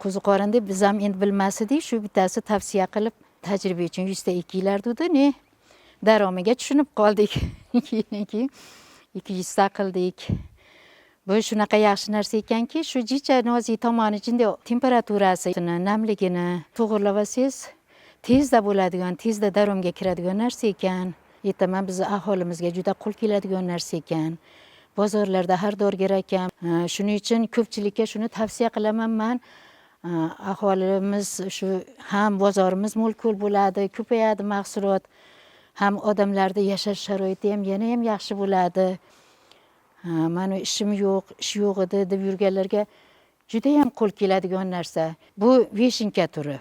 qo'ziqorin deb biz ham endi bilmas edik, shu bittasi tavsiya qilib tajriba uchun 100 ta dedi, ne daromiga tushunib qoldik. Keyin 200 ta qildik. Bu shunaqa yaxshi narsa ekanki, shu jicha nozik tomoni jinday temperaturasini, namligini to'g'irlab olsangiz, tezda bo'ladigan, tezda daromga kiradigan narsa ekan. Aytaman, biz aholimizga juda qo'l keladigan narsa ekan. Bozorlarda har dorgir ekan. Shuning uchun ko'pchilikka shuni tavsiya qilaman men. Aholimiz shu ham bozorimiz mo'l-ko'l bo'ladi, ko'payadi mahsulot, ham odamlarda yashash sharoiti ham yana ham yaxshi bo'ladi. Mana ishim yo'q, ish yo'q edi deb yurganlarga juda ham qo'l keladigan narsa. Bu veshinka turi.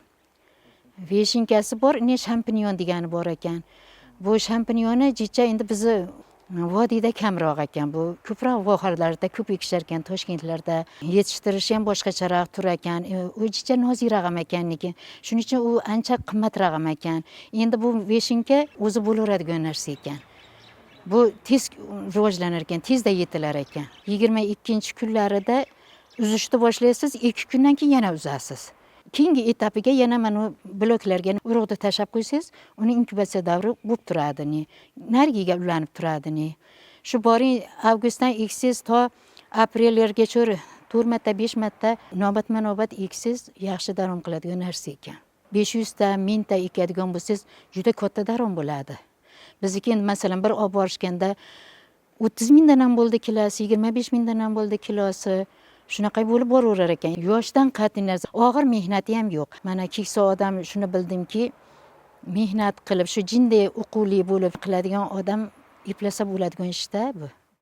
Veshinkasi bor, ne shampinyon degani bor ekan. Bu shampinyonni jicha endi bizni vodiyda kamroq ekan. Bu ko'proq vohalarda ko'p ekishar ekan, Toshkentlarda. Yetishtirish ham boshqacharoq tur ekan. U jicha nozikroq ham ekanligi. Shuning uchun u ancha qimmatroq ham ekan. Endi bu veshinka o'zi bo'laveradigan narsa ekan. Bu tez rivojlanar ekan, tezda yetilar ekan. 22-kunlarida uzishni boshlaysiz, 2 kundan keyin yana uzasiz. Keyingi etapiga yana mana bloklarga urug'ni tashlab qo'ysangiz, uni inkubatsiya davri bo'lib turadi. Narigiga ulanib turadi. Shu boring avgustdan eksangiz to aprelgacha 4 marta, 5 marta navbatma-navbat eksangiz yaxshi darom qiladigan narsa ekan. 500 ta, 1000 ta ekadigan bo'lsangiz, juda katta darom bo'ladi. Bizniki endi masalan bir olib borishganda 30 mingdan ham bo'ldi kilosi, 25 mingdan ham bo'ldi kilosi. Shunaqa bo'lib boraverar ekan. Yoshdan qat'iy narsa, og'ir mehnati ham yo'q. Mana keksa odam shuni bildimki, mehnat qilib shu jinday uquvli bo'lib qiladigan odam eplasa bo'ladigan ishda bu.